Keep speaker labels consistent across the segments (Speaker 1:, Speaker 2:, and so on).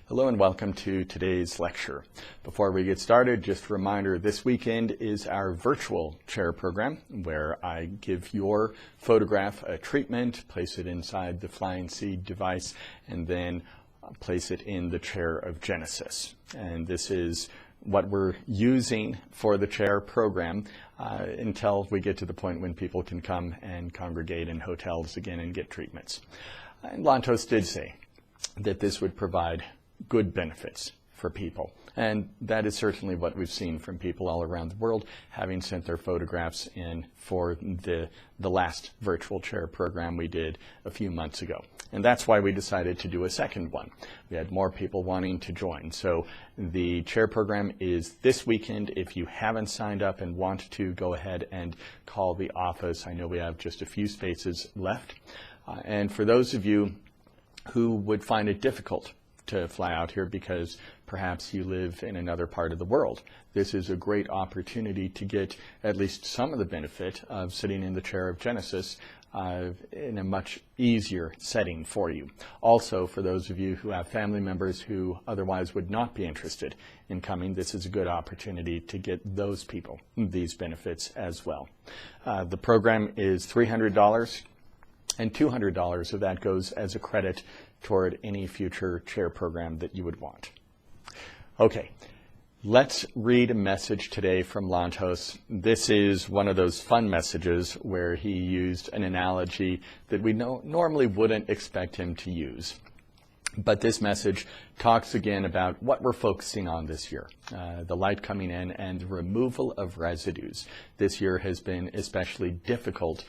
Speaker 1: Hello and welcome to today's lecture. Before we get started, just a reminder, this weekend is our virtual chair program where I give your photograph a treatment, place it inside the flying seed device, and then place it in the chair of Genesis. And this is what we're using for the chair program until we get to the point when people can come and congregate in hotels again and get treatments. And Lantos did say that this would provide good benefits for people. And that is certainly what we've seen from people all around the world, having sent their photographs in for the last virtual chair program we did a few months ago. And that's why we decided to do a second one. We had more people wanting to join. So the chair program is this weekend. If you haven't signed up and want to, go ahead and call the office. I know we have just a few spaces left. And for those of you who would find it difficult to fly out here because perhaps you live in another part of the world, this is a great opportunity to get at least some of the benefit of sitting in the chair of Genesis in a much easier setting for you. Also, for those of you who have family members who otherwise would not be interested in coming, this is a good opportunity to get those people these benefits as well. The program is $300, and $200 of that goes as a credit toward any future chair program that you would want. Okay, let's read a message today from Lantos. This is one of those fun messages where he used an analogy that we normally wouldn't expect him to use. But this message talks again about what we're focusing on this year, the light coming in and the removal of residues. This year has been especially difficult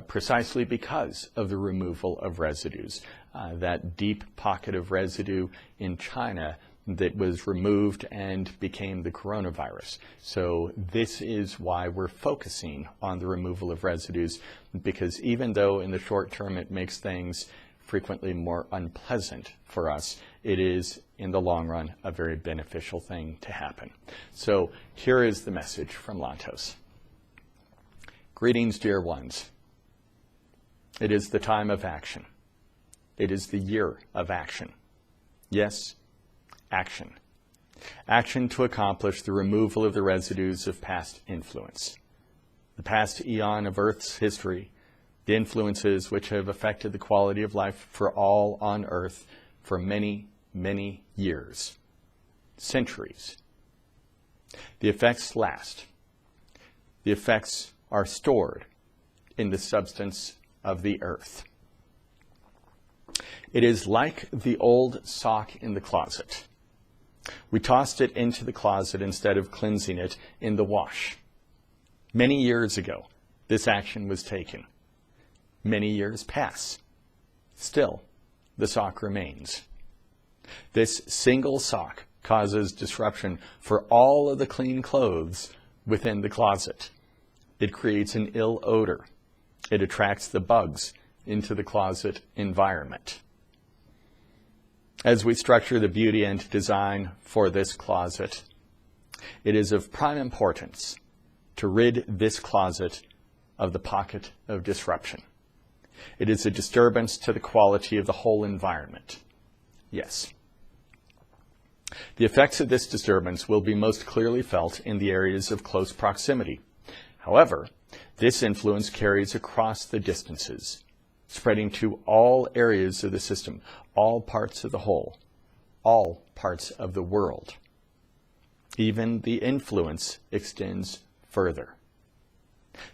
Speaker 1: precisely because of the removal of residues. That deep pocket of residue in China that was removed and became the coronavirus. So this is why we're focusing on the removal of residues, because even though in the short term it makes things frequently more unpleasant for us, it is in the long run a very beneficial thing to happen. So here is the message from Lantos. Greetings, dear ones. It is the time of action. It is the year of action. Yes, action. Action to accomplish the removal of the residues of past influence. The past eon of Earth's history, the influences which have affected the quality of life for all on Earth for many, many years, centuries. The effects last. The effects are stored in the substance of the earth. It is like the old sock in the closet. We tossed it into the closet instead of cleansing it in the wash. Many years ago, this action was taken. Many years pass. Still, the sock remains. This single sock causes disruption for all of the clean clothes within the closet. It creates an ill odor. It attracts the bugs into the closet environment. As we structure the beauty and design for this closet, it is of prime importance to rid this closet of the pocket of disruption. It is a disturbance to the quality of the whole environment. Yes. The effects of this disturbance will be most clearly felt in the areas of close proximity. However, this influence carries across the distances, spreading to all areas of the system, all parts of the whole, all parts of the world. Even the influence extends further.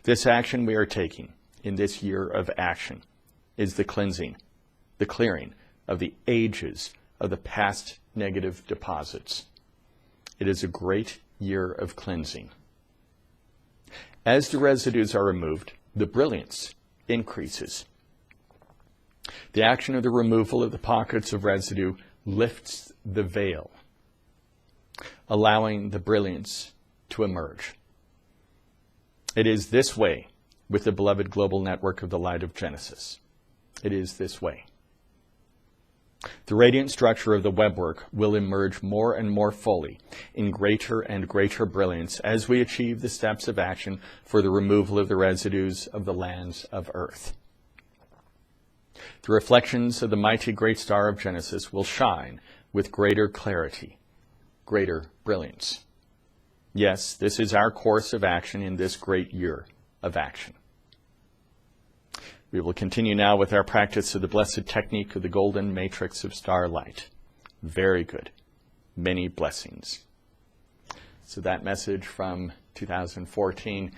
Speaker 1: This action we are taking in this year of action is the cleansing, the clearing of the ages of the past negative deposits. It is a great year of cleansing. As the residues are removed, the brilliance increases. The action of the removal of the pockets of residue lifts the veil, allowing the brilliance to emerge. It is this way with the beloved global network of the light of Genesis. It is this way. The radiant structure of the webwork will emerge more and more fully in greater and greater brilliance as we achieve the steps of action for the removal of the residues of the lands of Earth. The reflections of the mighty great star of Genesis will shine with greater clarity, greater brilliance. Yes, this is our course of action in this great year of action. We will continue now with our practice of the blessed technique of the golden matrix of starlight. Very good. Many blessings. So that message from 2014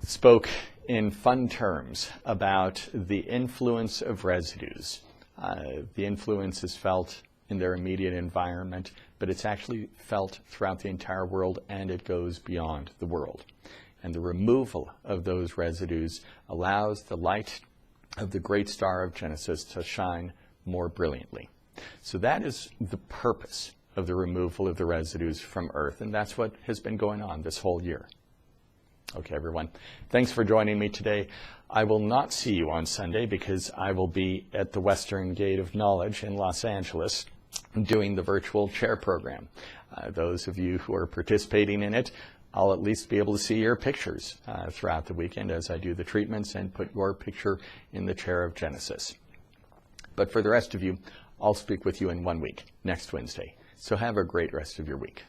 Speaker 1: spoke in fun terms about the influence of residues. The influence is felt in their immediate environment, but it's actually felt throughout the entire world, and it goes beyond the world. And the removal of those residues allows the light of the great star of Genesis to shine more brilliantly. So that is the purpose of the removal of the residues from Earth, and that's what has been going on this whole year. Okay, everyone. Thanks for joining me today. I will not see you on Sunday because I will be at the Western Gate of Knowledge in Los Angeles doing the virtual chair program. Those of you who are participating in it, I'll at least be able to see your pictures throughout the weekend as I do the treatments and put your picture in the chair of Genesis. But for the rest of you, I'll speak with you in 1 week, next Wednesday. So have a great rest of your week.